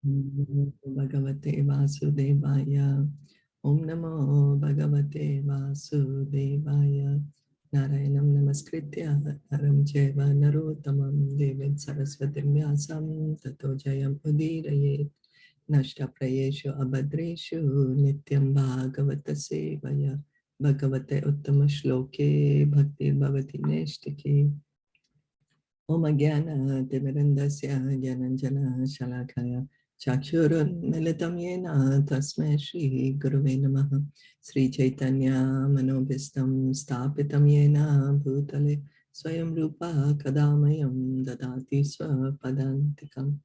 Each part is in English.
Namo Bhagavate Vasudevaya. Om Namo Bhagavate Vasudevaya. Narayanam Namaskritya Naram Cheva Narottamam Devim Saraswatim Vyasam Tato Jayam Udirayet Nashta Prayeshu Abhadreshu Nityam Bhagavata Sevaya Bhagavate Uttama Shloke Bhaktir Bhavati Neshtiki Om Gyana Timirandasya Gyananjana Shalakaya Chakshurun Militam Yena Tasmai Shri Guruve Namaha Sri Caitanya Manobhistam Stapitam Yena Bhutale Swayam Rupa Kadamayam Dadati Swapadantikam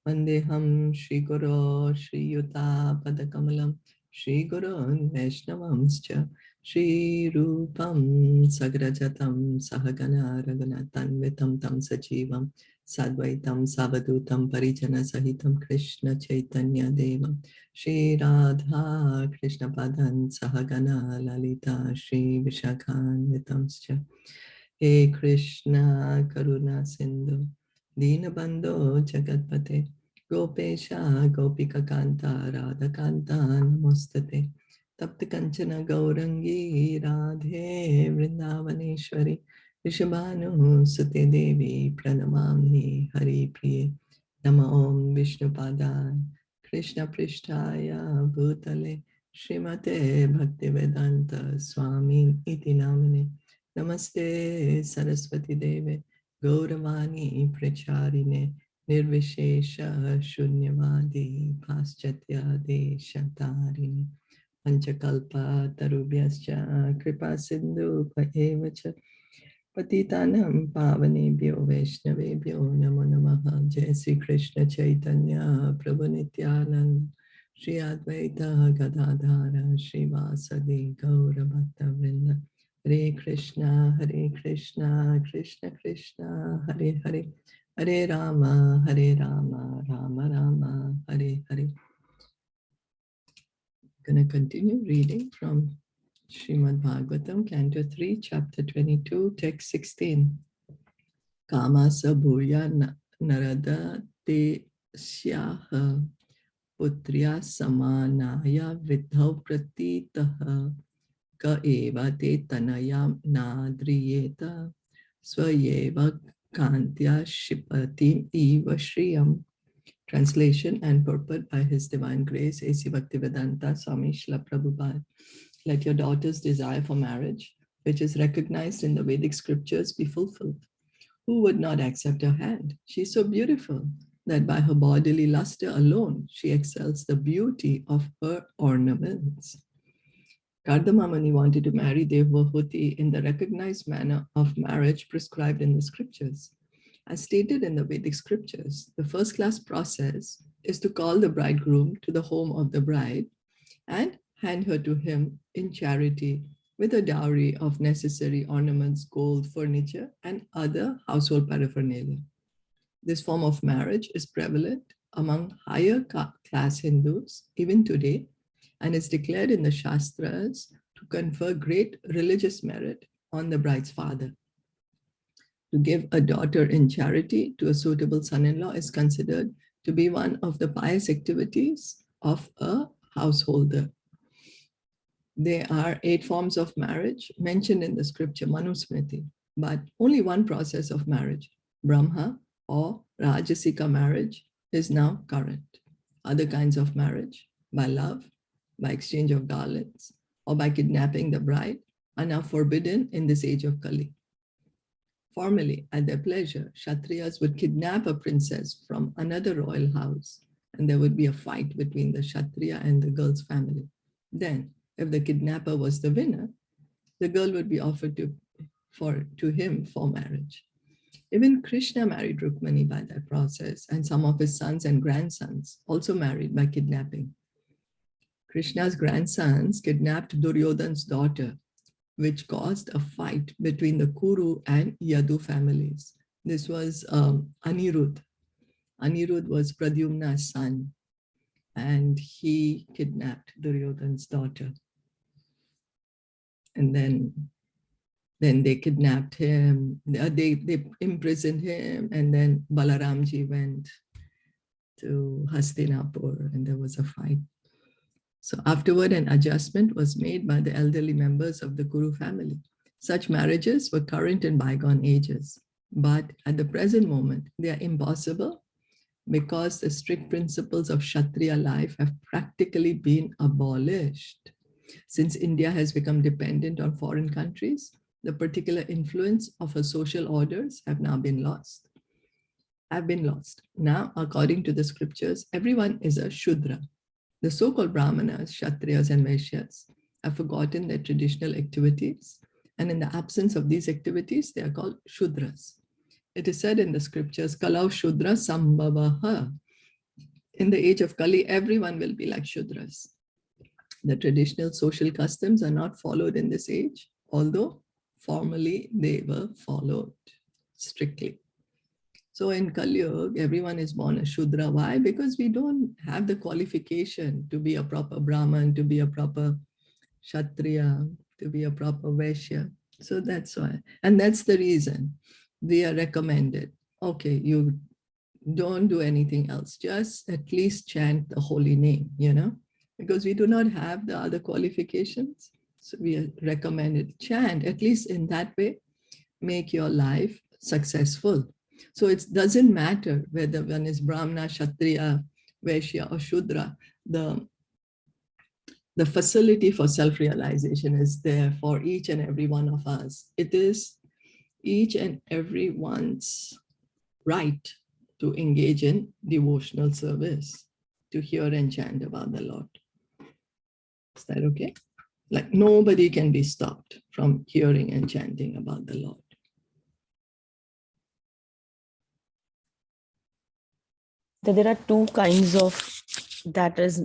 Vandeham Shri Guru Shri Yuta Padakamalam Shri Gurun Vaishnavamscha Shri Rupam Sagrajatam Sahagana Raghunatan Vitam Tam Sajivam Sadvaitam Savadutam Parijana Sahitam Krishna Chaitanya Devam Shri Radha Krishna Padan Sahagana Lalita Shri Vishakhan Vitamscha He Krishna Karuna Sindhu Dinabandho Jagatpate Gopesha Gopika Kanta Radha Kanta Namustate Tapti Kanchana Gaurangi Radhe Vrindavaneshwari Rishabhanu Sute Devi Pranamami Hari Priye Nama Om Vishnu Padan Krishna Prishtaya Bhutale Srimate Bhaktivedanta Swami Iti Namine Namaste Saraswati Deve Gauravani Pracharine Nirvishesha Shunyavadi Paschatya Deshatarine Panchakalpa Tarubhyascha Kripa Sindhu Paevacha Patitanam Pavanebhyo Vaishnavebhyo Namo Namaha Jai Sri Krishna Chaitanya Prabhu Nityananda Shri Advaita Gadadhara Shri Vasadi Gaura Bhakta Vrinda Hare Krishna Krishna Krishna Hare Hare Hare Rama Rama Rama Hare Hare. Gonna continue reading from Srimad Bhagavatam Canto 3 Chapter 22 Text 16. Kama sabhuya narada te syaha putriya samanaya vidhav pratitaha ka eva te tanayam nadriyeta swayeva kantya shipati eva shriyam. Translation and purport by His Divine Grace, A.C. Bhaktivedanta Swami Shila Prabhupada. Let your daughter's desire for marriage, which is recognized in the Vedic scriptures, be fulfilled. Who would not accept her hand? She is so beautiful that by her bodily luster alone, she excels the beauty of her ornaments. Kardamamani wanted to marry Devvahuti in the recognized manner of marriage prescribed in the scriptures. As stated in the Vedic scriptures, the first-class process is to call the bridegroom to the home of the bride and hand her to him in charity with a dowry of necessary ornaments, gold, furniture, and other household paraphernalia. This form of marriage is prevalent among higher class Hindus even today and is declared in the Shastras to confer great religious merit on the bride's father. To give a daughter in charity to a suitable son-in-law is considered to be one of the pious activities of a householder. There are 8 forms of marriage mentioned in the scripture Manusmriti, but only one process of marriage, Brahma or Rajasika marriage, is now current. Other kinds of marriage, by love, by exchange of garlands, or by kidnapping the bride, are now forbidden in this age of Kali. Formerly, at their pleasure, Kshatriyas would kidnap a princess from another royal house, and there would be a fight between the Kshatriya and the girl's family. Then, if the kidnapper was the winner, the girl would be offered to him for marriage. Even Krishna married Rukmani by that process, and some of his sons and grandsons also married by kidnapping. Krishna's grandsons kidnapped Duryodhana's daughter, which caused a fight between the Kuru and Yadu families. This was Anirudh. Anirudh was Pradyumna's son, and he kidnapped Duryodhana's daughter. And then they kidnapped him, they imprisoned him, and then Balaramji went to Hastinapur, and there was a fight. So afterward, an adjustment was made by the elderly members of the Kuru family. Such marriages were current in bygone ages, but at the present moment, they are impossible because the strict principles of Kshatriya life have practically been abolished. Since India has become dependent on foreign countries, the particular influence of her social orders have been lost. Now, according to the scriptures, everyone is a Shudra. The so-called Brahmanas, Kshatriyas, and Vaishyas have forgotten their traditional activities, and in the absence of these activities, they are called Shudras. It is said in the scriptures, Kalau Shudra Sambhavaha. In the age of Kali, everyone will be like Shudras. The traditional social customs are not followed in this age, although formally they were followed strictly. So in Kali Yuga, everyone is born a Shudra. Why? Because we don't have the qualification to be a proper Brahman, to be a proper Kshatriya, to be a proper Vaishya. So that's why. And that's the reason we are recommended. Okay, you don't do anything else. Just at least chant the holy name, because we do not have the other qualifications. So we are recommended chant, at least in that way, make your life successful. So it doesn't matter whether one is Brahmana, Kshatriya, Vaishya, or Shudra. The facility for self-realization is there for each and every one of us. It is each and everyone's right to engage in devotional service, to hear and chant about the Lord. Is that okay? Like nobody can be stopped from hearing and chanting about the Lord. There are two kinds of that is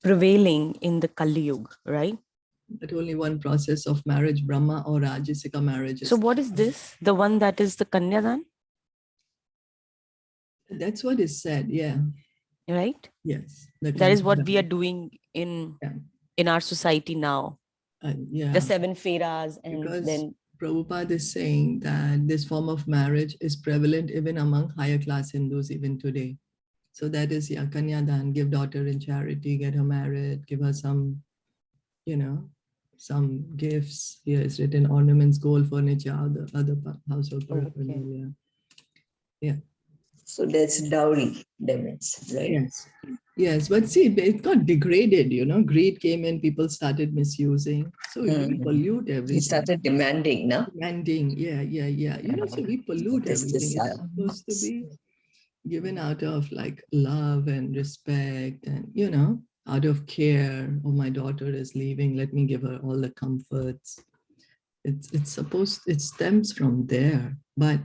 prevailing in the Kali Yuga, right? But only one process of marriage, Brahma or Rajasika marriage. So what is this? The one that is the Kanyadan? That's what is said, yeah. Right? Yes. That is what we are doing in our society now. Yeah. The 7 Feras, and because then Prabhupada is saying that this form of marriage is prevalent even among higher class Hindus even today. So that is, yeah, Kanyadan, give daughter in charity, get her married, give her some, some gifts. Here is written ornaments, gold, furniture, other household paraphernalia. Yeah. So that's dowry, that means, right? Yes. Yes, but see, it got degraded, greed came in, people started misusing. So we pollute everything. He started demanding, no? Demanding, yeah. So we pollute everything. It's supposed to be given out of like love and respect and, out of care. Oh, my daughter is leaving, let me give her all the comforts. It stems from there. But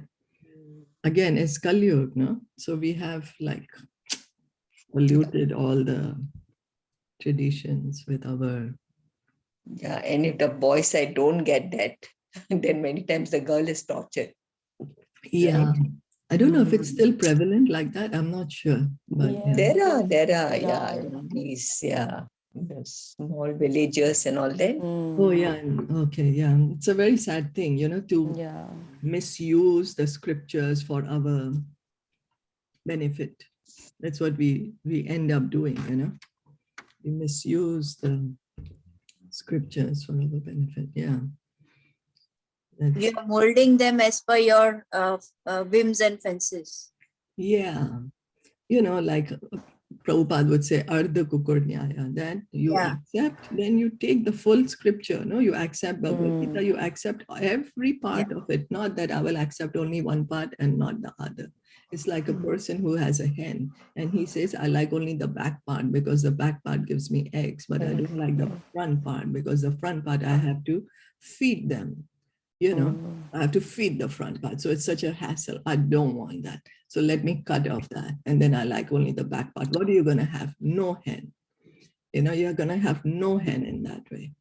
again, it's Kali Yuga, no? So we have like polluted all the traditions with our... Yeah, and if the boy side don't get that, then many times the girl is tortured. Yeah. Right? I don't know if it's still prevalent like that. I'm not sure. But There are, these, the small villages and all that. Oh, yeah. Okay, yeah. It's a very sad thing, to misuse the scriptures for our benefit. That's what we end up doing, We misuse the scriptures for our benefit. Yeah. You're molding them as per your whims and fancies. Yeah. Like Prabhupada would say, Ardha Kukurnyaya, that you accept, then you take the full scripture, no? You accept Bhagavad Gita, you accept every part of it, not that I will accept only one part and not the other. It's like a person who has a hen and he says, I like only the back part because the back part gives me eggs, but I don't like the front part because the front part I have to feed them. I have to feed the front part. So it's such a hassle. I don't want that. So let me cut off that. And then I like only the back part. What are you going to have? No hen. You're going to have no hen in that way.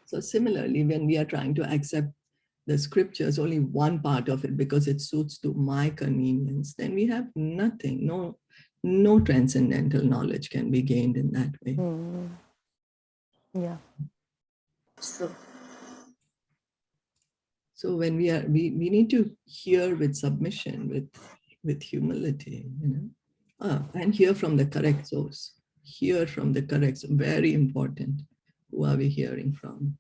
So similarly, when we are trying to accept the scriptures, only one part of it because it suits to my convenience, then we have nothing. No transcendental knowledge can be gained in that way. Yeah. So So when we need to hear with submission, with humility, and hear from the correct source. Hear from the correct, very important. Who are we hearing from?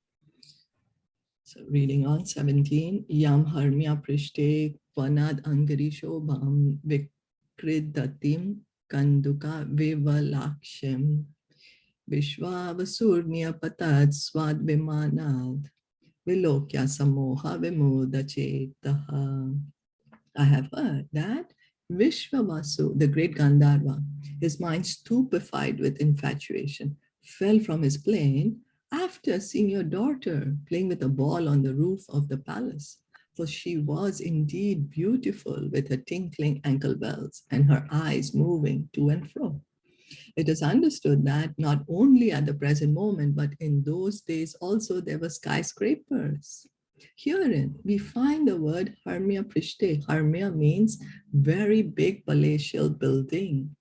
So reading on 17, Yam Harmya Prishte Vanad Angari Shobham Vikridatim Kanduka Vivalakshim Vishwavasurnya Patat Swad Vimanad Vilokya Samoha Vimuda Chetaha. I have heard that Vishwavasu, the great Gandharva, his mind stupefied with infatuation, fell from his plane after seeing your daughter playing with a ball on the roof of the palace. For she was indeed beautiful with her tinkling ankle bells and her eyes moving to and fro. It is understood that not only at the present moment, but in those days also there were skyscrapers. Herein, we find the word Harmya Prishte. Harmya means very big palatial building.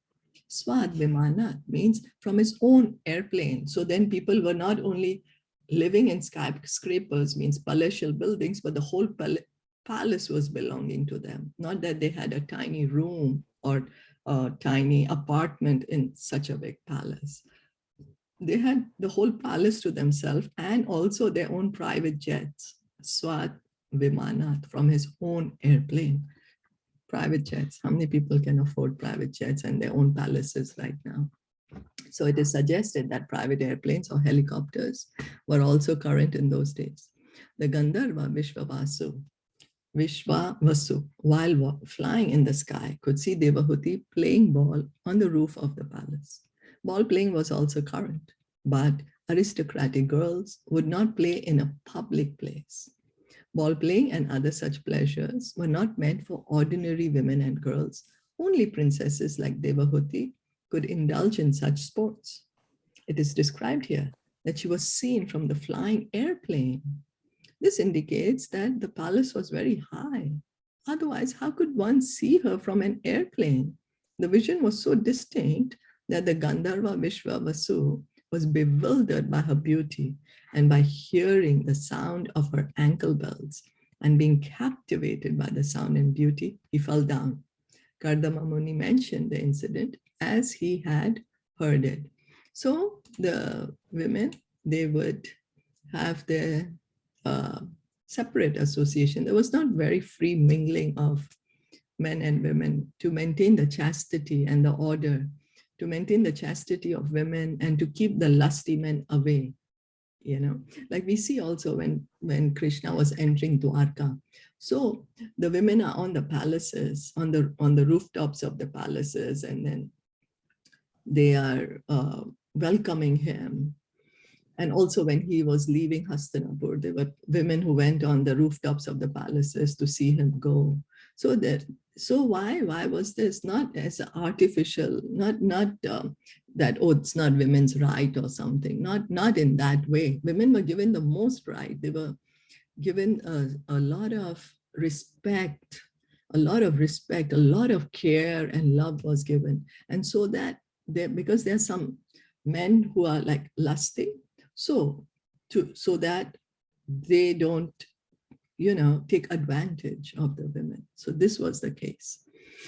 Swad Vimanat means from his own airplane. So then people were not only living in skyscrapers, means palatial buildings, but the whole palace was belonging to them. Not that they had a tiny room or a tiny apartment in such a big palace. They had the whole palace to themselves and also their own private jets. Swat Vimanat, from his own airplane. Private jets. How many people can afford private jets and their own palaces right now? So it is suggested that private airplanes or helicopters were also current in those days. The Gandharva Vishwavasu, while flying in the sky, could see Devahuti playing ball on the roof of the palace. Ball playing was also current, but aristocratic girls would not play in a public place. Ball playing and other such pleasures were not meant for ordinary women and girls. Only princesses like Devahuti could indulge in such sports. It is described here that she was seen from the flying airplane. This indicates that the palace was very high. Otherwise, how could one see her from an airplane? The vision was so distinct that the Gandharva Vishwavasu was bewildered by her beauty, and by hearing the sound of her ankle bells and being captivated by the sound and beauty, he fell down. Kardama Muni mentioned the incident as he had heard it. So the women, they would have their separate association. There was not very free mingling of men and women to maintain the chastity and the order, to maintain the chastity of women and to keep the lusty men away. Like we see also when Krishna was entering Dwarka. So the women are on the palaces, on the rooftops of the palaces, and then they are welcoming him. And also when he was leaving Hastinapur, there were women who went on the rooftops of the palaces to see him go. So why was this? Not as artificial, not that, oh, it's not women's right or something, not in that way. Women were given the most right. They were given a lot of respect, a lot of care and love was given. And so that because there are some men who are like lusty, so that they don't take advantage of the women. So this was the case.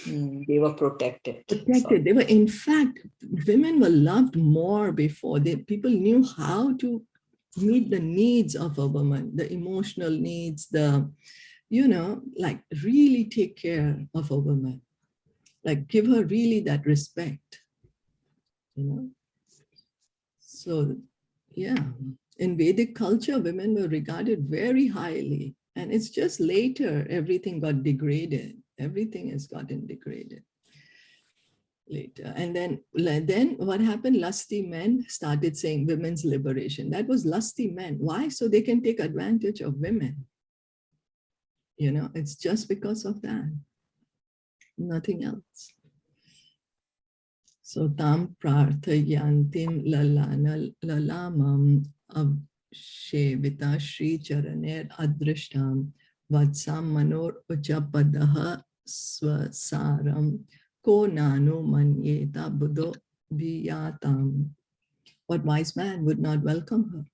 They were protected. They were, in fact, women were loved more before. People knew how to meet the needs of a woman, the emotional needs, like really take care of a woman, like give her really that respect, So, yeah, in Vedic culture, women were regarded very highly. And it's just later, everything got degraded. Everything has gotten degraded later. And then what happened? Lusty men started saying women's liberation. That was lusty men. Why? So they can take advantage of women. It's just because of that. Nothing else. So tam prarthayantim lalamam Shevita Shri Charaner Adrishtam Vatsam Manor Uchapadaha Swasaram Ko Nanu Manyeta Buddho Biyatam. What wise man would not welcome her?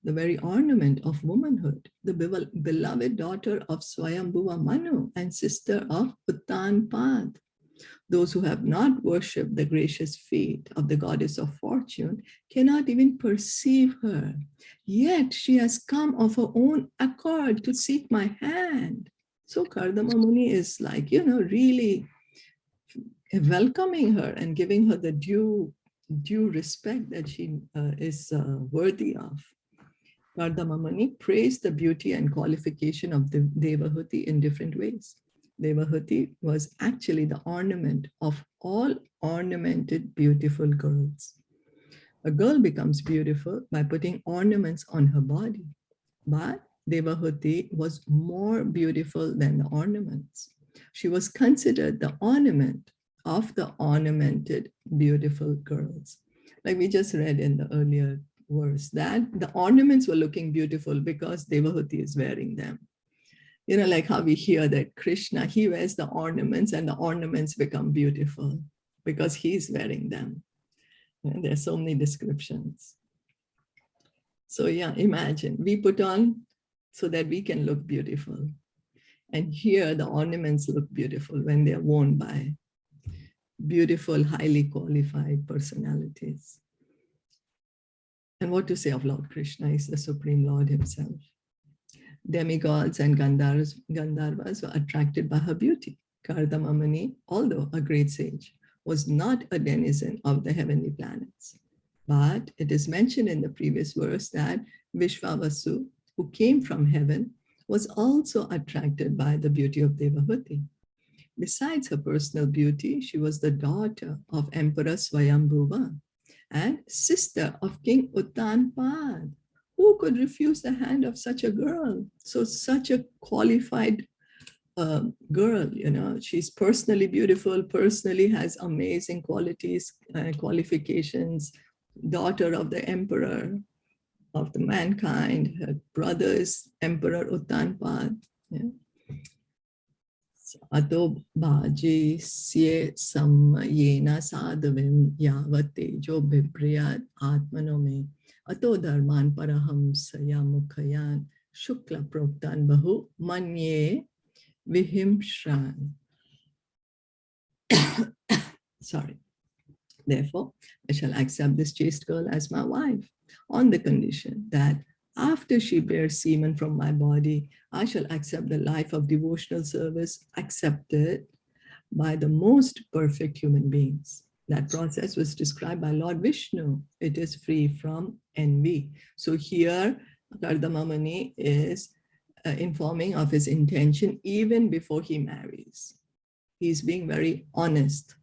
the very ornament of womanhood, the beloved daughter of Swayambhuva Manu and sister of Uttanpad. Those who have not worshipped the gracious feet of the goddess of fortune cannot even perceive her. Yet she has come of her own accord to seek my hand. So Kardama Muni is like, really welcoming her and giving her the due respect that she is worthy of. Kardama Muni praised the beauty and qualification of the Devahuti in different ways. Devahuti was actually the ornament of all ornamented, beautiful girls. A girl becomes beautiful by putting ornaments on her body, but Devahuti was more beautiful than the ornaments. She was considered the ornament of the ornamented, beautiful girls. Like we just read in the earlier verse, that the ornaments were looking beautiful because Devahuti is wearing them. Like how we hear that Krishna, he wears the ornaments and the ornaments become beautiful because he's wearing them. And there's so many descriptions. So yeah, imagine we put on so that we can look beautiful. And here the ornaments look beautiful when they're worn by beautiful, highly qualified personalities. And what to say of Lord Krishna? He's the Supreme Lord himself. Demigods and Gandharvas were attracted by her beauty. Kardama Muni, although a great sage, was not a denizen of the heavenly planets. But it is mentioned in the previous verse that Vishvavasu, who came from heaven, was also attracted by the beauty of Devahuti. Besides her personal beauty, she was the daughter of Emperor Swayambhuva and sister of King Uttanpad. Who could refuse the hand of such a girl? So such a qualified girl, she's personally beautiful, personally has amazing qualities, qualifications, daughter of the emperor of the mankind, her brother is Emperor Uttanpad. Ato bhaji sye samyena sadhavim yavate jo bipriyat atmanome ato dharman paraham saya mukhayan shukla proktan bahu manye vihimshran. Sorry. Therefore, I shall accept this chaste girl as my wife on the condition that after she bears semen from my body, I shall accept the life of devotional service accepted by the most perfect human beings. That process was described by Lord Vishnu. It is free from envy. So here, Kardama Muni is informing of his intention even before he marries. He's being very honest.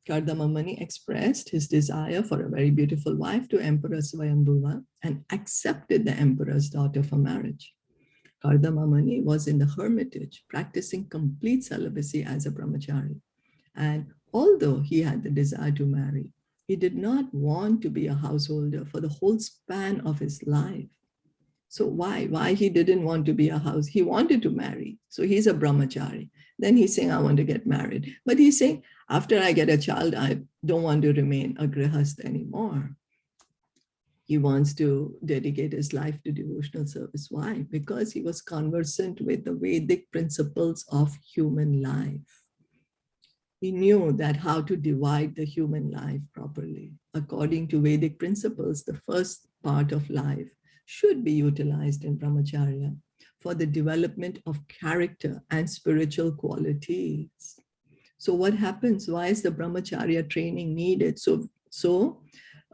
Kardama Muni expressed his desire for a very beautiful wife to Emperor Swayambhuva and accepted the emperor's daughter for marriage. Kardama Muni was in the hermitage practicing complete celibacy as a brahmachari. And although he had the desire to marry, he did not want to be a householder for the whole span of his life. So why he didn't want to be a house? He wanted to marry. So he's a brahmachari. Then he's saying, I want to get married. But he's saying, after I get a child, I don't want to remain a grihast anymore. He wants to dedicate his life to devotional service. Why? Because he was conversant with the Vedic principles of human life. He knew that how to divide the human life properly. According to Vedic principles, the first part of life should be utilized in brahmacharya for the development of character and spiritual qualities. So what happens? Why is the brahmacharya training needed? So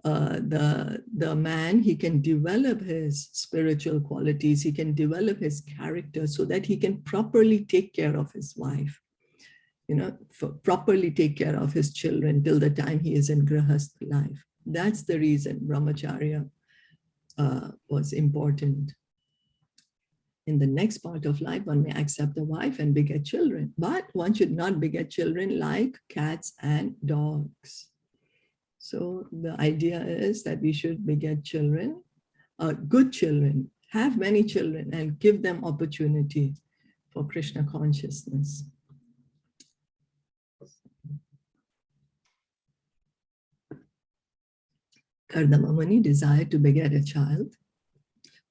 the man, he can develop his spiritual qualities, he can develop his character so that he can properly take care of his wife, properly take care of his children till the time he is in grihast life. That's the reason brahmacharya was important. In the next part of life, one may accept a wife and beget children, but one should not beget children like cats and dogs. So the idea is that we should beget children, good children, have many children and give them opportunity for Krishna consciousness. Kardama Muni desired to beget a child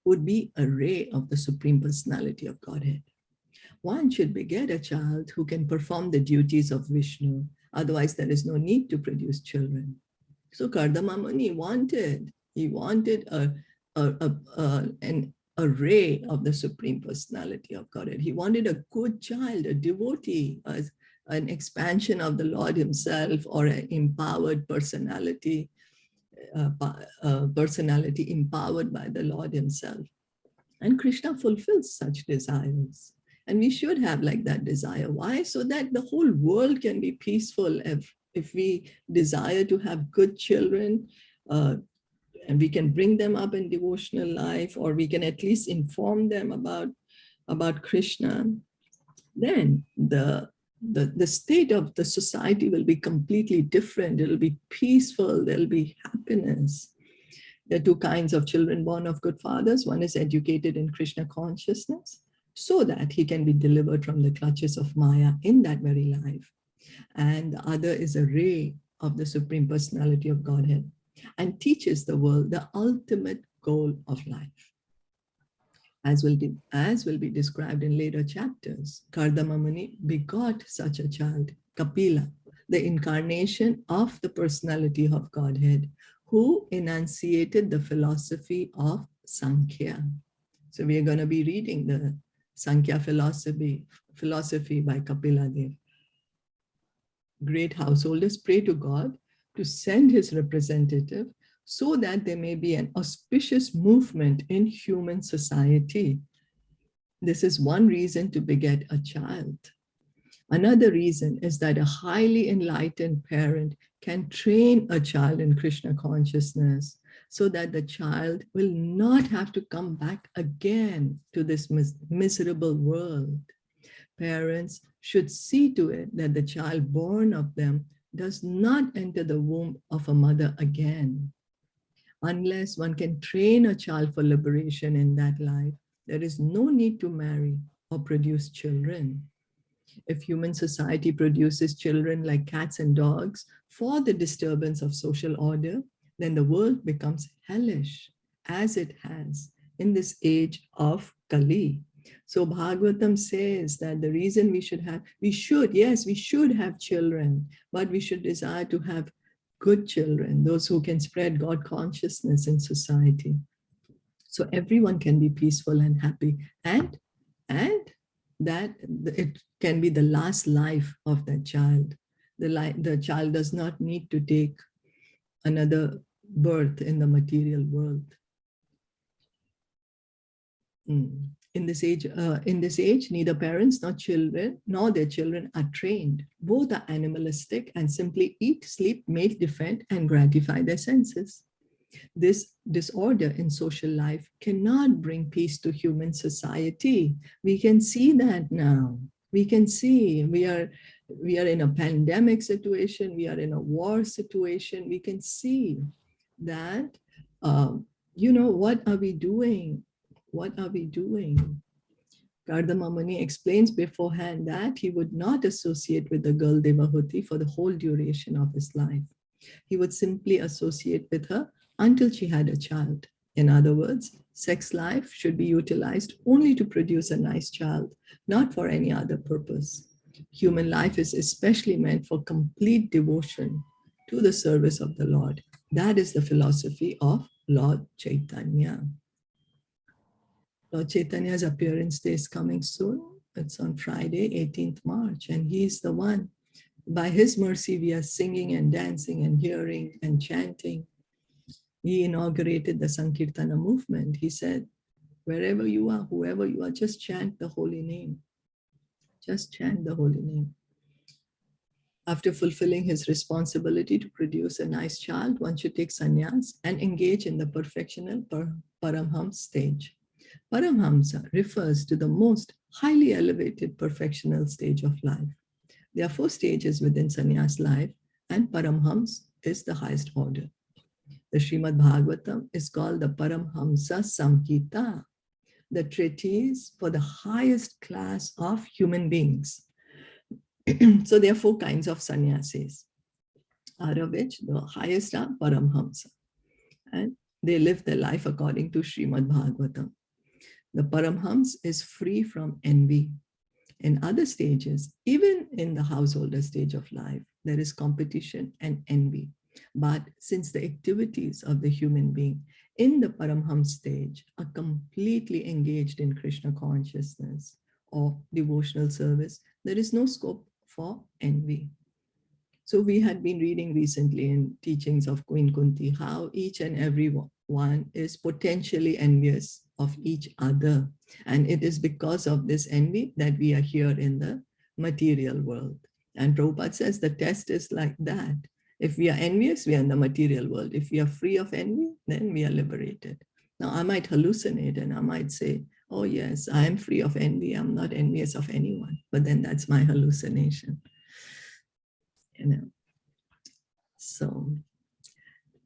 who would be a ray of the Supreme Personality of Godhead. One should beget a child who can perform the duties of Vishnu. Otherwise, there is no need to produce children. So Kardama Muni wanted an array of the Supreme Personality of Godhead. He wanted a good child, a devotee, an expansion of the Lord himself, or an empowered personality, personality empowered by the Lord himself. And Krishna fulfills such desires. And we should have like that desire. Why? So that the whole world can be peaceful. If we desire to have good children, and we can bring them up in devotional life, or we can at least inform them about Krishna, then the state of the society will be completely different. It'll be peaceful. There'll be happiness. There are two kinds of children born of good fathers. One is educated in Krishna consciousness, so that he can be delivered from the clutches of Maya in that very life. And the other is a ray of the Supreme Personality of Godhead, and teaches the world the ultimate goal of life. As will be described in later chapters, Kardama Muni begot such a child, Kapila, the incarnation of the personality of Godhead, who enunciated the philosophy of Sankhya. So we are going to be reading the Sankhya philosophy by Kapila Dev. Great householders pray to God to send his representative so that there may be an auspicious movement in human society. This is one reason to beget a child. Another reason is that a highly enlightened parent can train a child in Krishna consciousness so that the child will not have to come back again to this miserable world. Parents should see to it that the child born of them does not enter the womb of a mother again. Unless one can train a child for liberation in that life, there is no need to marry or produce children. If human society produces children like cats and dogs for the disturbance of social order, then the world becomes hellish, as it has in this age of Kali. So Bhagavatam says that the reason we should have children, but we should desire to have good children, those who can spread God consciousness in society. So everyone can be peaceful and happy, and that it can be the last life of that child. The child does not need to take another birth in the material world. In this age, neither parents nor their children are trained. Both are animalistic and simply eat, sleep, mate, defend, and gratify their senses. This disorder in social life cannot bring peace to human society. We can see that now. We can see we are in a pandemic situation. We are in a war situation. We can see that, what are we doing? What are we doing? Kardama Muni explains beforehand that he would not associate with the girl Devahuti for the whole duration of his life. He would simply associate with her until she had a child. In other words, sex life should be utilized only to produce a nice child, not for any other purpose. Human life is especially meant for complete devotion to the service of the Lord. That is the philosophy of Lord Caitanya. Lord Chaitanya's appearance day is coming soon. It's on Friday, 18th March, and he's the one. By his mercy, we are singing and dancing and hearing and chanting. He inaugurated the Sankirtana movement. He said, wherever you are, whoever you are, just chant the holy name. Just chant the holy name. After fulfilling his responsibility to produce a nice child, one should take sannyas and engage in the perfectional Paramhams stage. Paramhamsa refers to the most highly elevated perfectional stage of life. There are 4 stages within sannyas life, and Paramhams is the highest order. The Srimad Bhagavatam is called the Paramhamsa Samhita, the treatise for the highest class of human beings. So there are 4 kinds of sannyasis, out of which the highest are Paramhamsa. and they live their life according to Srimad Bhagavatam. The Paramhams is free from envy. In other stages, even in the householder stage of life, there is competition and envy. But since the activities of the human being in the Paramham stage are completely engaged in Krishna consciousness or devotional service, there is no scope for envy. So we had been reading recently in teachings of Queen Kunti how each and every one is potentially envious of each other. And it is because of this envy that we are here in the material world. And Prabhupada says the test is like that. If we are envious, we are in the material world. If we are free of envy, then we are liberated. Now, I might hallucinate and I might say, oh yes, I am free of envy. I'm not envious of anyone. But then that's my hallucination. You know. So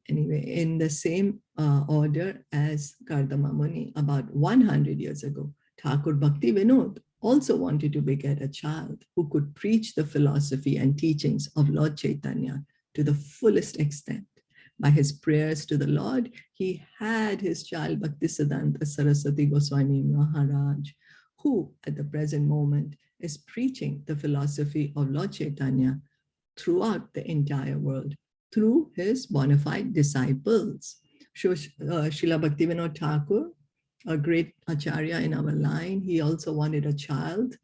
anyway, in the same order as Kardama Muni, about 100 years ago, Thakur Bhakti Vinod also wanted to beget a child who could preach the philosophy and teachings of Lord Chaitanya to the fullest extent. By his prayers to the Lord, he had his child Bhaktisiddhanta Saraswati Goswami Maharaj, who at the present moment is preaching the philosophy of Lord Chaitanya throughout the entire world through his bona fide disciples. Srila Bhaktivinoda Thakur, a great acharya in our line, he also wanted a child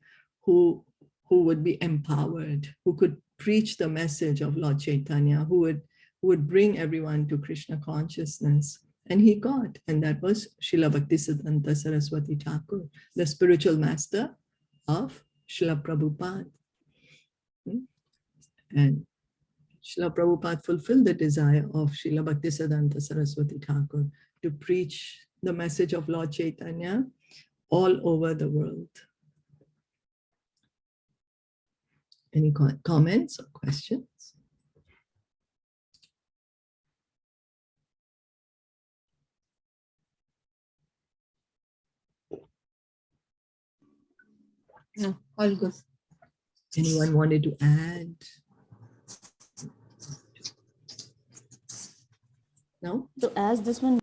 who would be empowered, who could preach the message of Lord Chaitanya, who would bring everyone to Krishna consciousness. And he got, and that was Srila Bhaktisiddhanta Saraswati Thakur, the spiritual master of Srila Prabhupada. And Srila Prabhupada fulfilled the desire of Srila Bhaktisiddhanta Saraswati Thakur to preach the message of Lord Chaitanya all over the world. Any comments or questions? No, all good. Anyone wanted to add? No? So as this one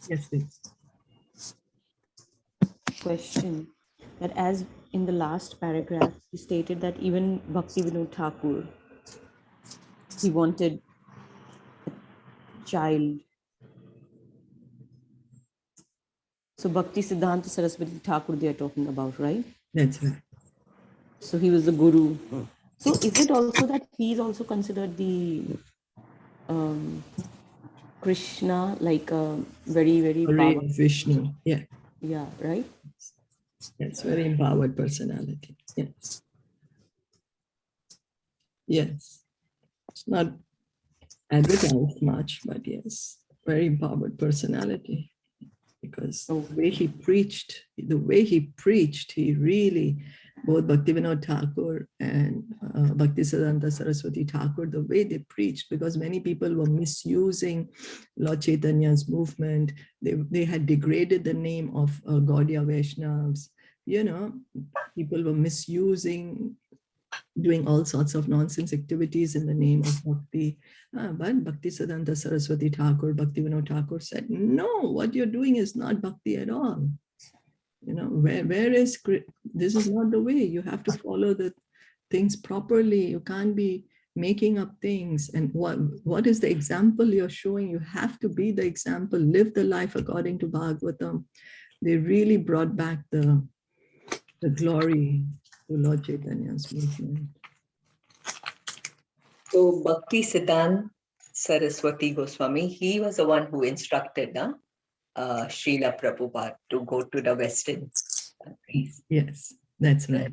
Yes, please. question, that as in the last paragraph, he stated that even Bhaktivinoda Thakur, he wanted a child. So Bhakti Siddhanta Saraswati Thakur they are talking about, right? That's right. So he was the guru. So is it also that he is also considered the Krishna, like a very, very Hare powerful, Vishnu. Yeah. yeah, right? Yes, very empowered personality. Yes. Yes. It's not advertised much, but yes, very empowered personality. Because the way he preached, he really, both Bhaktivinoda Thakur and Bhaktisiddhanta Saraswati Thakur, the way they preached, because many people were misusing Lord Chaitanya's movement. They had degraded the name of Gaudiya Vaishnavas. You know, people were misusing, doing all sorts of nonsense activities in the name of bhakti. But Bhaktisiddhanta Saraswati Thakur, Bhaktivinoda Thakur said, no, what you're doing is not bhakti at all. You know, where is, this is not the way. You have to follow the things properly. You can't be making up things. And what is the example you're showing? You have to be the example, live the life according to Bhagavatam. They really brought back the glory to Lord Chaitanya's movement. So Bhakti Siddhanta Saraswati Goswami, he was the one who instructed Srila Prabhupada to go to the Western countries. Yes, that's right.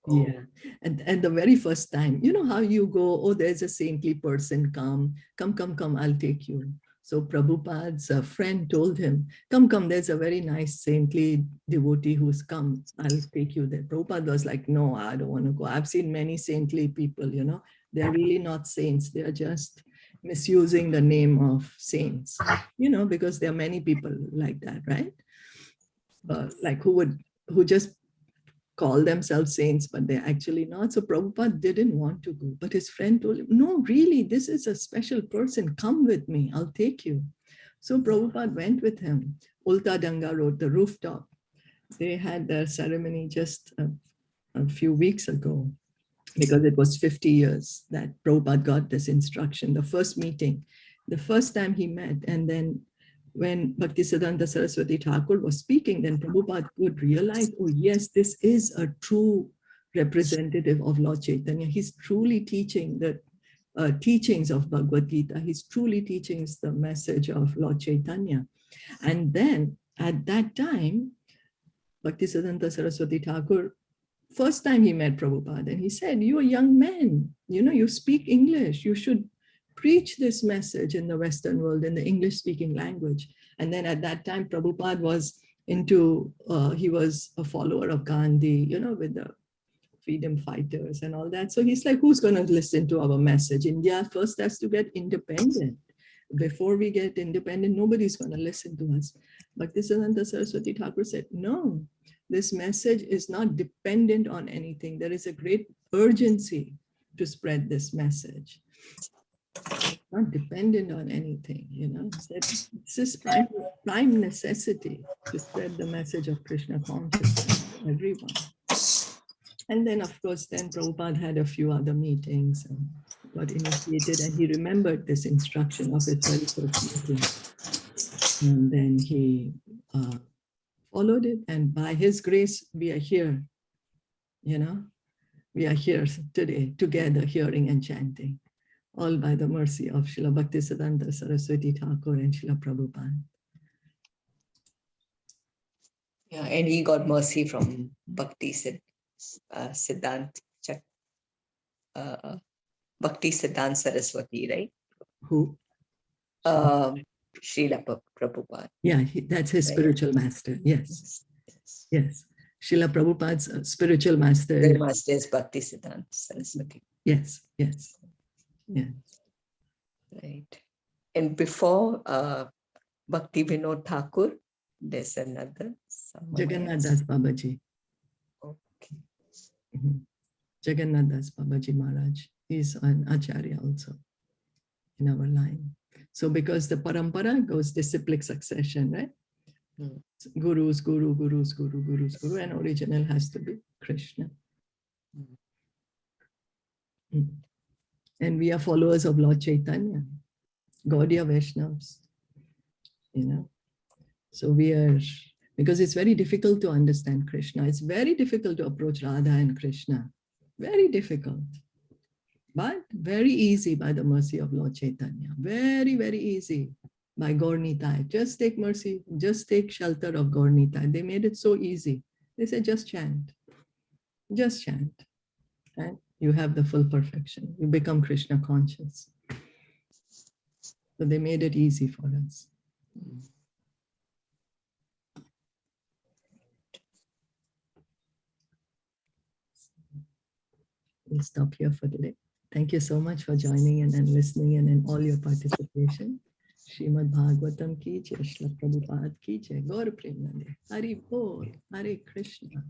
Oh. Yeah. And the very first time, you know how you go, oh, there's a saintly person, come, I'll take you. So Prabhupada's friend told him, come, there's a very nice saintly devotee who's come, I'll take you there. Prabhupada was like, no, I don't want to go. I've seen many saintly people, you know, they're really not saints. They're just misusing the name of saints, you know, because there are many people like that, right? Like who just call themselves saints, but they're actually not. So Prabhupada didn't want to go, but his friend told him, no, really, this is a special person. Come with me, I'll take you. So Prabhupada went with him. Ulta Danga Road, the rooftop. They had their ceremony just a few weeks ago, because it was 50 years that Prabhupada got this instruction, the first meeting, the first time he met. And then when Bhaktisiddhanta Saraswati Thakur was speaking, then Prabhupada could realize, oh yes, this is a true representative of Lord Chaitanya. He's truly teaching the teachings of Bhagavad Gita. He's truly teaching the message of Lord Chaitanya. And then at that time, Bhaktisiddhanta Saraswati Thakur, first time he met Prabhupada, and he said, you're a young man, you speak English, you should preach this message in the Western world in the English speaking language. And then at that time, Prabhupada was he was a follower of Gandhi, with the freedom fighters and all that. So he's like, who's going to listen to our message? India first has to get independent. Before we get independent, nobody's going to listen to us. But Bhaktisiddhanta Saraswati Thakur said, no, this message is not dependent on anything. There is a great urgency to spread this message. It's not dependent on anything, It's this prime necessity to spread the message of Krishna consciousness to everyone. And then, of course, then Prabhupada had a few other meetings and got initiated, and he remembered this instruction of his very first meeting. And then he followed it, and by his grace, we are here, We are here today, together, hearing and chanting, all by the mercy of Srila Bhaktisiddhanta Saraswati Thakur and Srila Prabhupada. Yeah, and he got mercy from Siddhant Saraswati, right? Who? Srila Prabhupada. Yeah, that's his spiritual master. Yes. Yes. Srila Prabhupada's spiritual master. Their master is Bhaktisiddhanta Saraswati. Yes, yes. Yeah. Right. And before Bhakti Vinod Thakur, there's another. Jagannath Das Babaji. Okay. Jagannath Das Babaji Maharaj. He's an Acharya also in our line. So because the parampara goes disciplic succession, right? Gurus, guru, gurus, guru, gurus, guru, and original has to be Krishna. And we are followers of Lord Chaitanya, Gaudiya Vaishnavas, So we are, because it's very difficult to understand Krishna. It's very difficult to approach Radha and Krishna. Very difficult. But very easy by the mercy of Lord Chaitanya. Very, very easy by Gaur Nitai. Just take mercy, just take shelter of Gaur Nitai. They made it so easy. They said, just chant. Just chant. And you have the full perfection. You become Krishna conscious. So they made it easy for us. We'll stop here for today. Thank you so much for joining in and listening in and all your participation. Srimad Bhagavatam ki jai, Srila Prabhupada ki jai, Gaur Premanande, Hari Bol, Hare Krishna.